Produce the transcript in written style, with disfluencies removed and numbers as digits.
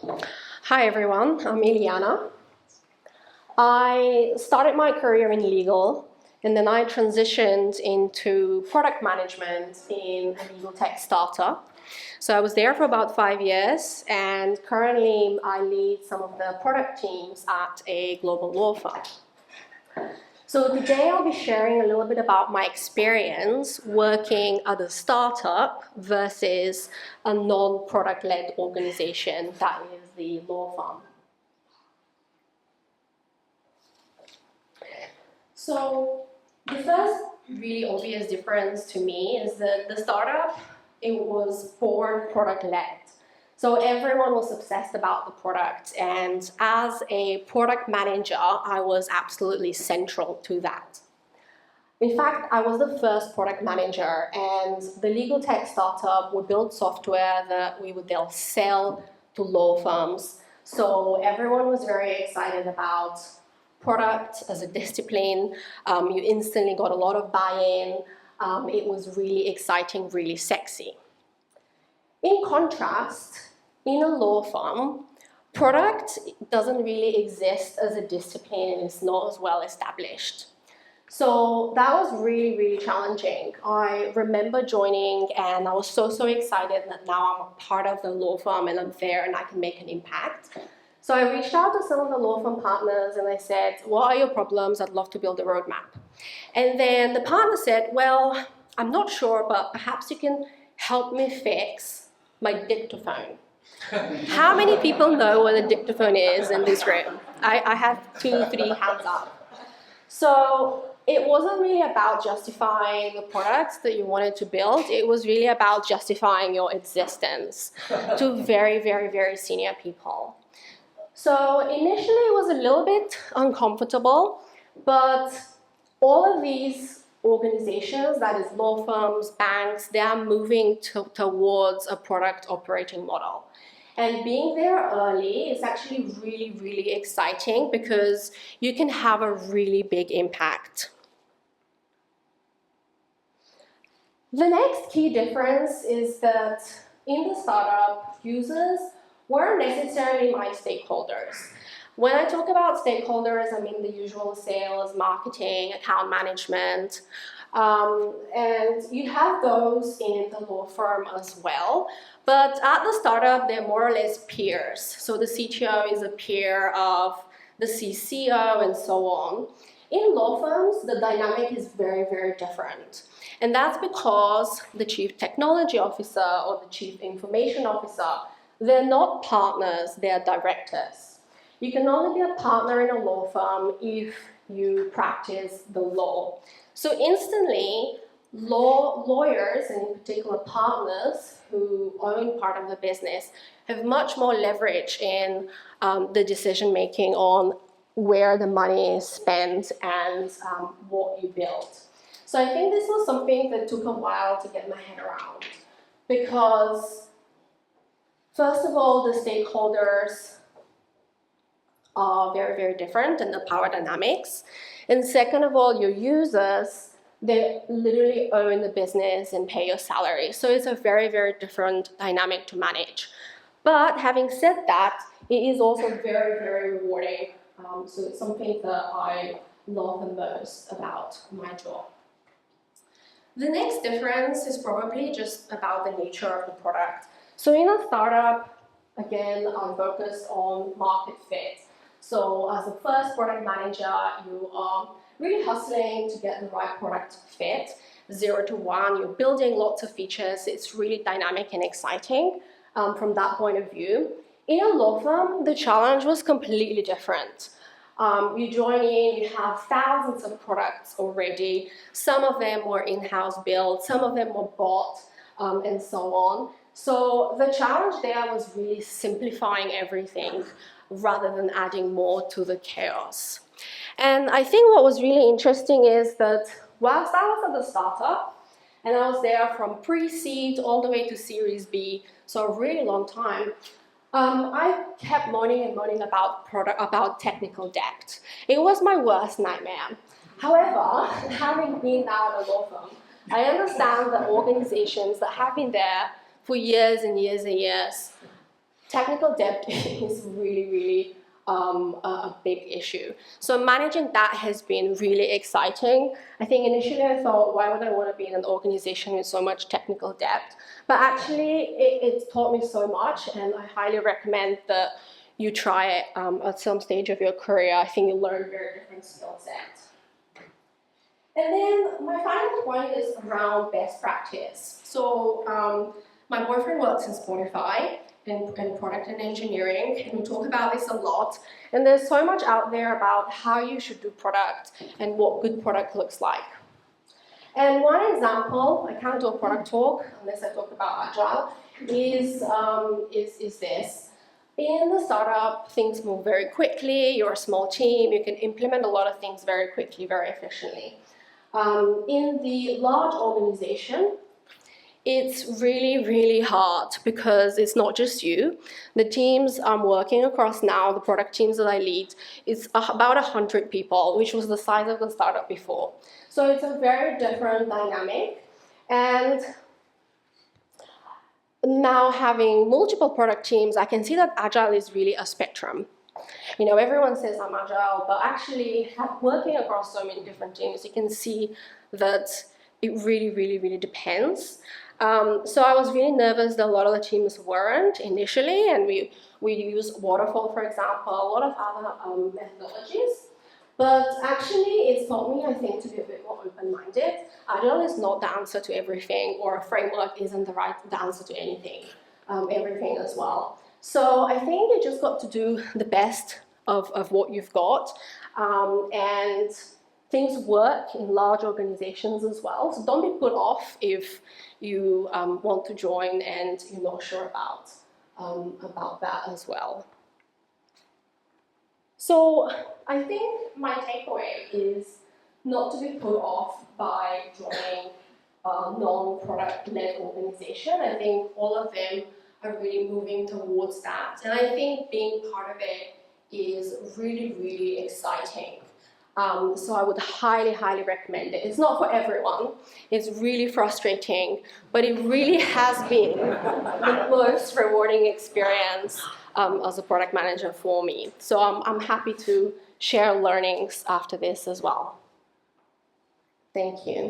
Hi everyone, I'm Iliyana. I started my career in legal and then I transitioned into product management in a legal tech startup. So I was there for about 5 years and currently I lead some of the product teams at a global law firm. So today I'll be sharing a little bit about my experience working at a startup versus a non-product-led organization that is the law firm. So the first really obvious difference to me is that the startup, it was born product-led. So everyone was obsessed about the product, and as a product manager, I was absolutely central to that. In fact, I was the first product manager, and the legal tech startup would build software that we would then sell to law firms. So everyone was very excited about product as a discipline. You instantly got a lot of buy-in. It was really exciting, really sexy. In contrast, in a law firm, product doesn't really exist as a discipline and it's not as well established. So that was really, really challenging. I remember joining and I was so excited that now I'm a part of the law firm and I'm there and I can make an impact. So I reached out to some of the law firm partners and I said, what are your problems? I'd love to build a roadmap. And then the partner said, well, I'm not sure, but perhaps you can help me fix my dictaphone. How many people know what a dictaphone is in this room? I have 2, 3 hands up. So it wasn't really about justifying the products that you wanted to build. It was really about justifying your existence to very, very, very senior people. So initially it was a little bit uncomfortable, but all of these organizations, that is law firms, banks, they are moving towards a product operating model. And being there early is actually really, really exciting because you can have a really big impact. The next key difference is that in the startup, users weren't necessarily my stakeholders. When I talk about stakeholders, I mean the usual sales, marketing, account management, and you have those in the law firm as well. But at the startup, they're more or less peers. So the CTO is a peer of the CCO and so on. In law firms, the dynamic is very, very different. And that's because the chief technology officer or the chief information officer, they're not partners, they're directors. You can only be a partner in a law firm if you practice the law. So instantly, lawyers, and in particular partners who own part of the business, have much more leverage in the decision making on where the money is spent and what you build. So I think this was something that took a while to get my head around because first of all, the stakeholders are very, very different in the power dynamics. And second of all, your users, they literally own the business and pay your salary. So it's a very, very different dynamic to manage. But having said that, it is also very, very rewarding. So it's something that I love the most about my job. The next difference is probably just about the nature of the product. So in a startup, again, I'm focused on market fit. So as a first product manager, you are really hustling to get the right product fit. 0 to 1, you're building lots of features. It's really dynamic and exciting from that point of view. In a law firm, the challenge was completely different. You join in, you have thousands of products already. Some of them were in-house built, some of them were bought, and so on. So the challenge there was really simplifying everything rather than adding more to the chaos. And I think what was really interesting is that whilst I was at the startup, and I was there from pre-seed all the way to Series B, so a really long time, I kept moaning and moaning about technical debt. It was my worst nightmare. However, having been now at a law firm, I understand that organizations that have been there for years and years and years, technical debt is really, really a big issue. So managing that has been really exciting. I think initially I thought, why would I want to be in an organization with so much technical debt? But actually, it's taught me so much, and I highly recommend that you try it at some stage of your career. I think you learn very different skill sets. And then my final point is around best practice. So my boyfriend works in Spotify in product and engineering, and we talk about this a lot. And there's so much out there about how you should do product and what good product looks like. And one example, I can't do a product talk unless I talk about Agile, is this. In the startup, things move very quickly. You're a small team. You can implement a lot of things very quickly, very efficiently. In the large organization, it's really, really hard because it's not just you. The teams I'm working across now, the product teams that I lead, is about 100 people, which was the size of the startup before. So it's a very different dynamic. And now having multiple product teams, I can see that Agile is really a spectrum. You know, everyone says I'm Agile, but actually working across so many different teams, you can see that it really, really, really depends. So I was really nervous that a lot of the teams weren't initially, and we use waterfall, for example, a lot of other methodologies. But actually, it's taught me, I think, to be a bit more open-minded. Agile is not the answer to everything, or a framework isn't the answer to anything, everything as well. So I think you just got to do the best of what you've got, and things work in large organizations as well. So don't be put off if you want to join and you're not sure about that as well. So I think my takeaway is not to be put off by joining a non-product-led organization. I think all of them are really moving towards that. And I think being part of it is really, really exciting. So I would highly, highly recommend it. It's not for everyone. It's really frustrating, but it really has been the most rewarding experience as a product manager for me. So I'm happy to share learnings after this as well. Thank you.